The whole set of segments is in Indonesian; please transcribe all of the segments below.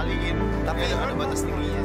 ngalihin, tapi ada batas tingginya.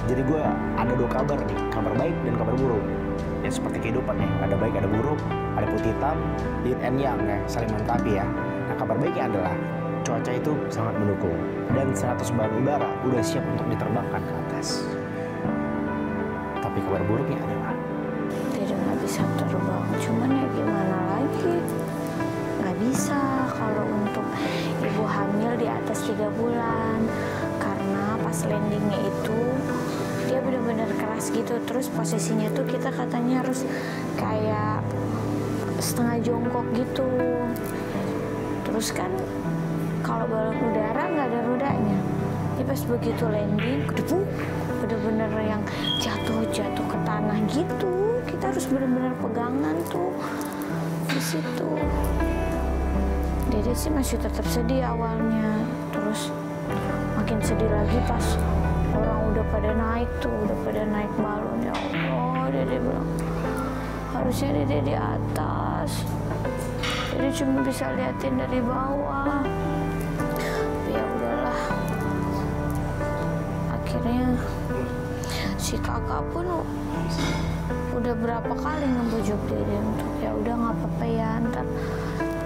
Jadi gue ada dua kabar nih, kabar baik dan kabar buruk. Ya seperti kehidupan ya, ada baik ada buruk, ada putih hitam, yin and yang ya, saling melengkapi ya. Nah kabar baiknya adalah cuaca itu sangat mendukung dan 100 balon udara udah siap untuk diterbangkan ke atas. Tapi kabar buruknya adalah tidak nggak bisa terbang, cuman ya gimana lagi? Nggak bisa kalau untuk ibu hamil di atas 3 bulan. Karena pas landingnya itu dia benar-benar keras gitu, terus posisinya tuh kita katanya harus kayak setengah jongkok gitu. Terus kan kalau balon udara nggak ada rodanya, jadi pas begitu landing kedebuk, bener-bener yang jatuh ke tanah gitu. Kita harus benar-benar pegangan tuh di situ. Dede sih masih tetap sedih awalnya, terus makin sedih lagi pas orang udah pada naik tuh, udah pada naik balon. Ya Allah, Dede bilang harusnya Dede di atas, Dede cuma bisa liatin dari bawah. Tapi ya udahlah, akhirnya si kakak pun udah berapa kali ngebujuk Dede untuk ya udah nggak apa-apa ya, ntar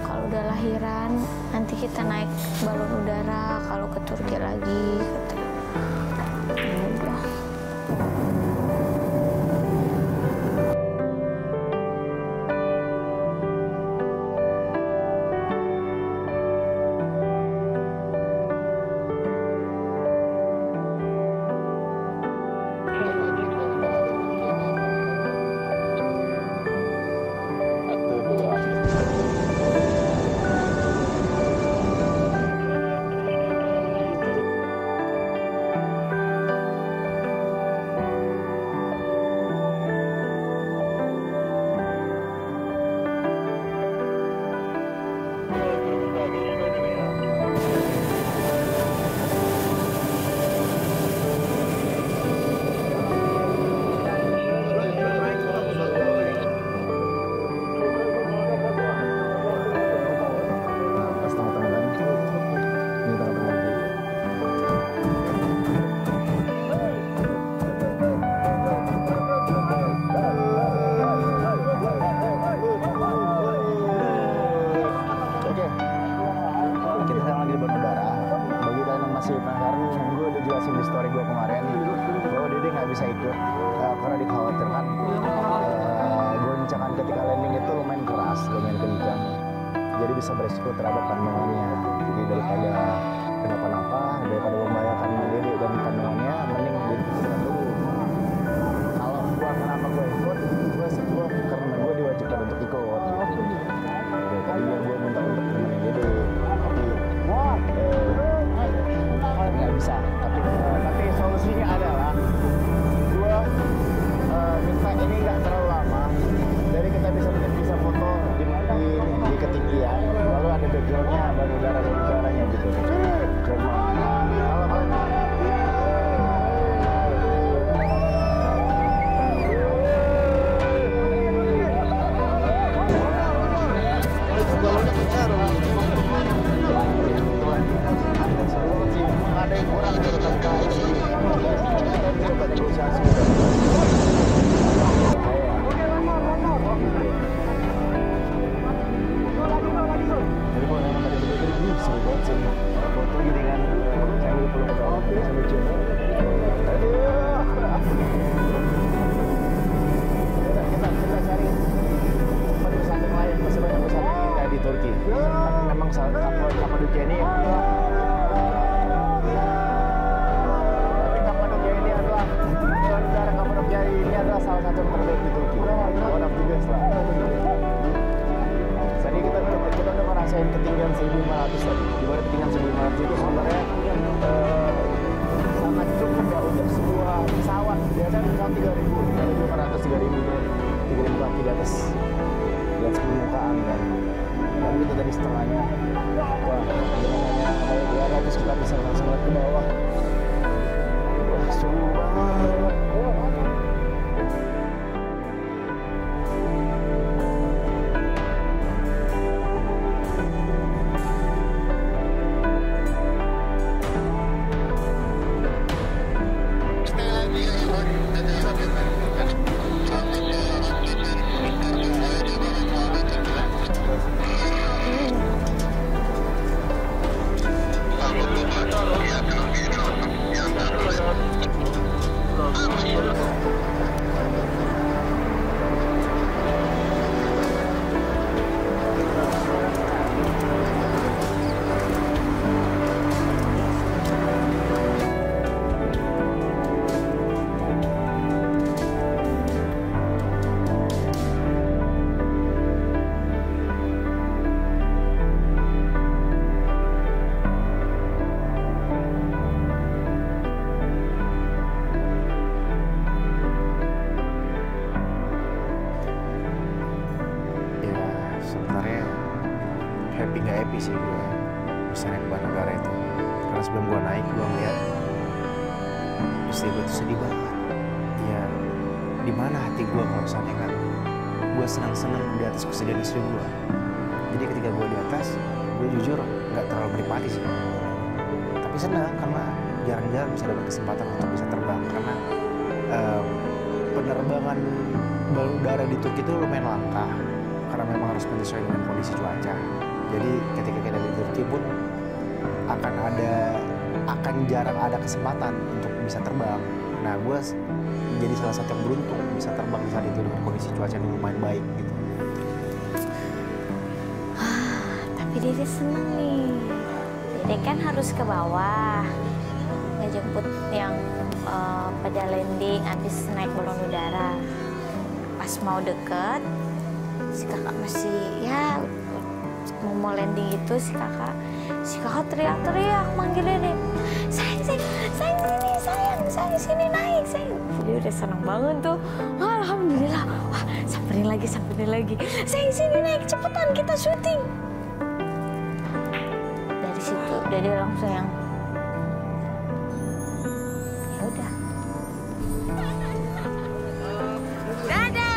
kalau udah lahiran nanti kita naik balon udara kalau ke Turki lagi, katanya. Ya udah. Bisa ikut karena dikhawatirkan goncangan ketika landing itu lumayan keras, lumayan kencang, jadi bisa beresiko terhadap kandungannya. Jadi daripada kenapa-napa, daripada membahayakan Dede dan kandungannya, mending diikutkan dulu. Kalau kenapa gue ikut, gue karena gue diwajibkan untuk ikut. Ya, tadi gue minta untuk temenin Dede, tapi nggak bisa. Tapi solusinya adalah minta ini nggak terlalu lama, jadi kita bisa foto di ketinggian, lalu ada backgroundnya, balon udaranya gitu. Ada yang kurang coba negosiasi. Foto gini kan, sambil peluk sambil cium. Kita cari tempat pesantren lain, masih banyak pesantren kayak di Turki. Tapi memang Kapadokia ini salah satu yang terbaik di Turki. One of the ngomongin ketinggian 1.500 tadi, di mana ketinggian 1.500 itu sebenarnya sangat cukup ya untuk sebuah pesawat. Biasanya pesawat 3.500, 3.000 kaki di atas permukaan kan. Tapi itu tadi setengahnya. Wah, gimana ya, 200 kita bisa langsung lihat ke bawah. Wah, seru banget. Sebenarnya happy nggak happy sih gue bisa naik Batu Bara itu, karena sebelum gue naik gue ngeliat istri gue tuh sedih banget. Ya di mana hati gue kalau misalnya kan gue senang-senang di atas kesedihan istri gue. Jadi ketika gue di atas, gue jujur nggak terlalu menikmati sih, tapi senang karena jarang-jarang bisa dapat kesempatan untuk bisa terbang, karena penerbangan balon udara di Turki itu lumayan langka karena memang harus menyesuaikan dengan kondisi cuaca. Jadi ketika kita di Turki pun akan jarang ada kesempatan untuk bisa terbang. Nah, gue jadi salah satu yang beruntung bisa terbang saat itu dengan kondisi cuaca yang lumayan baik gitu. Tapi Dede seneng nih. Dede kan harus ke bawah ngejemput yang pada landing abis naik balon udara. Pas mau deket, si kakak masih ya mau landing itu, si kakak teriak-teriak manggil Dede, sayang sini naik sayang. Dia udah seneng banget tuh. Alhamdulillah. Wah, samperin lagi. Sayang sini naik, cepetan kita syuting. Dari situ Dede langsung yang ya udah. Dadah.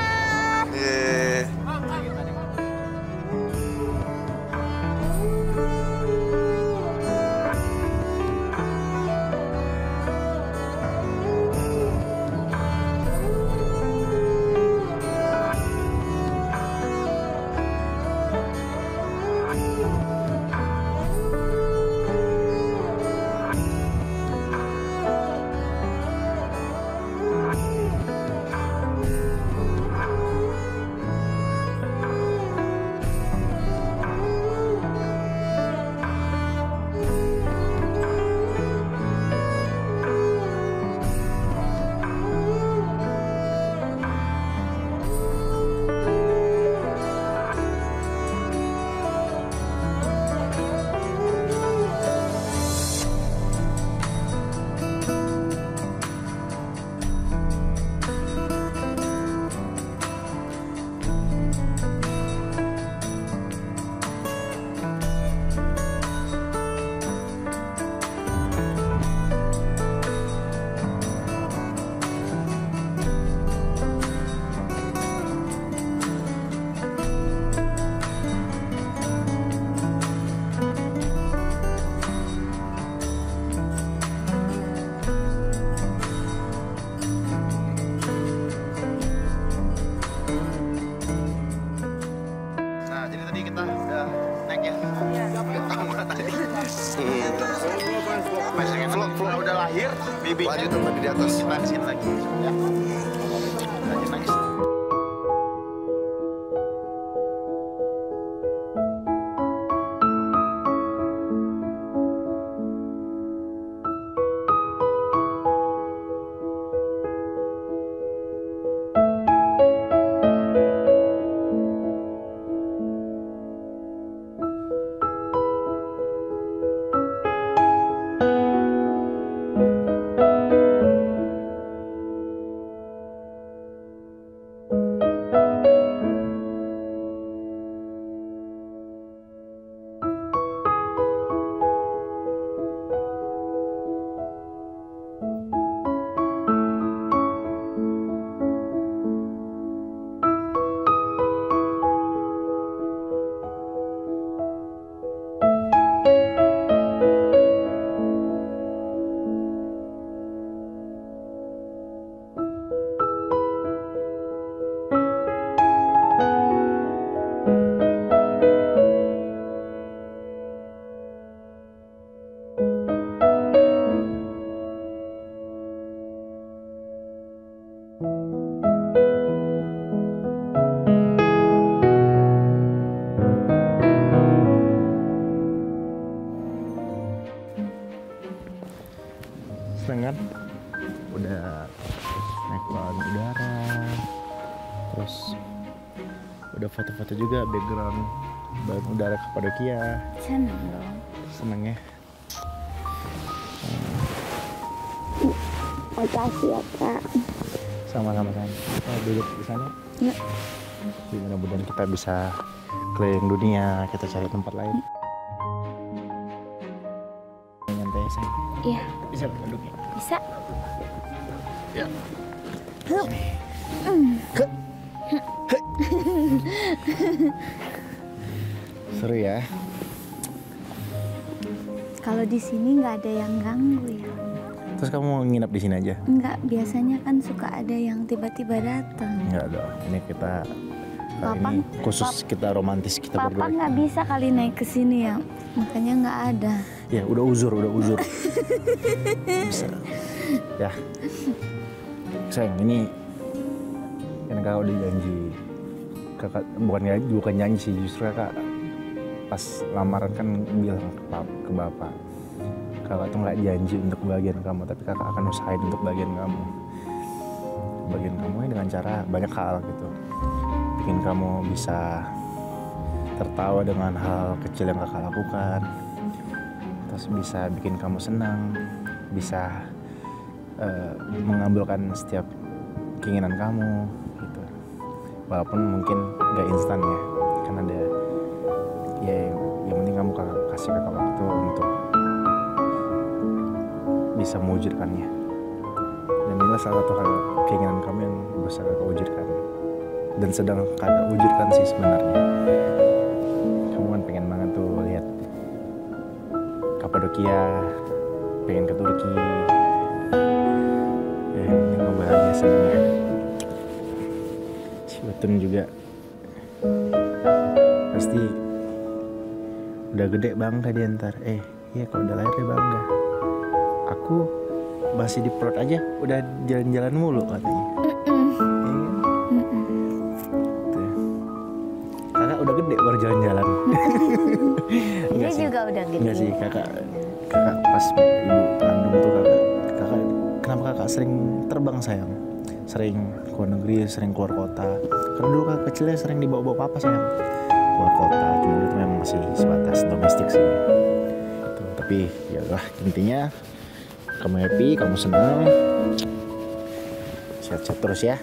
Vlog udah lahir, baby lanjut lagi di atas. Kita kesini lagi, ya. Lanjut lagi. Terus udah foto-foto juga background balon udara Kapadokia. Senang dong. Seneng ya. Makasih ya Kak. Sama-sama kan. Oh, duduk di sana. Ya. Jadi mudah-mudahan kita bisa keliling dunia, kita cari tempat lain. Nyantai sayang. Iya. Bisa duduknya. Bisa. Ya. Seru ya. Kalau di sini nggak ada yang ganggu ya. Terus kamu nginep di sini aja? Enggak, biasanya kan suka ada yang tiba-tiba datang. Enggak dong. Ini kita kali Papa- ini khusus kita romantis kita Papa berdua. nggak bisa kali naik ke sini ya, makanya nggak ada. Ya udah uzur. Bisa. Ya. Sayang, ini kan kakak udah janji. Kakak bukan janji sih, justru kakak pas lamaran kan bilang ke bapak, kakak tuh nggak janji untuk kebahagiaan kamu, tapi kakak akan usahain untuk kebahagiaan kamu. Kebahagiaan kamu ini dengan cara banyak hal gitu, bikin kamu bisa tertawa dengan hal kecil yang kakak lakukan, terus bisa bikin kamu senang, bisa mengabulkan setiap keinginan kamu gitu. Walaupun mungkin nggak instan ya, kan ada ya yang penting kamu kasih kakak waktu untuk bisa mewujudkannya. Dan inilah salah satu hal keinginan kamu yang bisa kakak wujudkan dan sedang kakak wujudkan sih sebenarnya. Kamu kan pengen banget tuh lihat Kapadokia, pengen ke Turki. Ya yang penting kamu bahagia senang ya. Si Utun juga pasti udah gede bangga dia ntar. Iya kalau udah lahir dia bangga. Aku masih di perut aja udah jalan-jalan mulu katanya. Tuh. Kakak udah gede baru jalan-jalan. Dia juga udah gede. Enggak sih, kakak pas ibu kandung tuh kakak kenapa kakak sering terbang sayang? Sering keluar negeri, sering keluar kota. Karena dulu kakak kecilnya sering dibawa-bawa papa sayang keluar kota. Cuma itu memang masih sebatas domestik sih. Gitu. Tapi ya lah intinya kamu happy, kamu senang, sehat-sehat terus ya.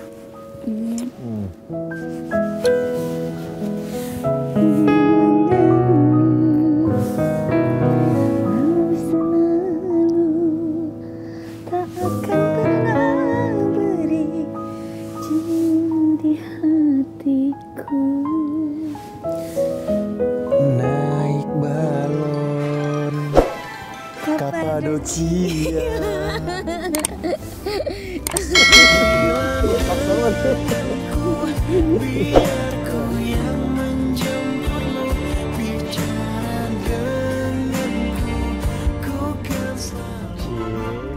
Tak akan pernah beri di hatiku. Naik balon Kapadokia. Biar ku yang menjemputmu, bicara denganku, ku kan selalu.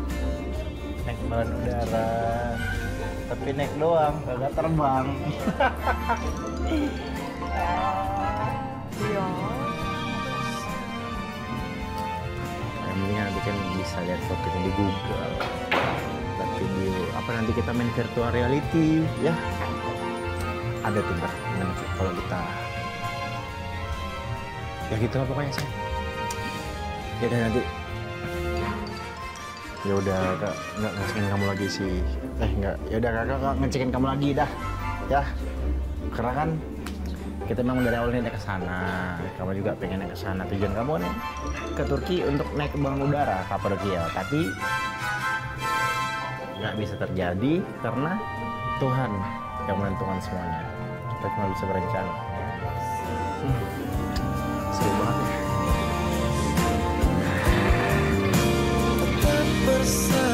Naik balon udara, tapi naik doang, kagak terbang. Yang penting nanti kan bisa lihat fotonya di Google. Tapi di nanti kita main virtual reality ya. Ada tuh ntar kalau kita ya gitu lah pokoknya sih. Ya udah nanti. Ya udah kak nggak ngecekin kamu lagi sih. Nggak. Ya udah kakak ngecekin kamu lagi dah. Ya. Karena kan kita memang dari awalnya naik ke sana. Kamu juga pengen naik ke sana. Tujuan kamu nih ke Turki untuk naik ke balon udara Kapadokia. Tapi nggak bisa terjadi karena Tuhan yang menentukan semuanya. Kita cuma bisa berencana. Seru banget ya. Tetap bersama.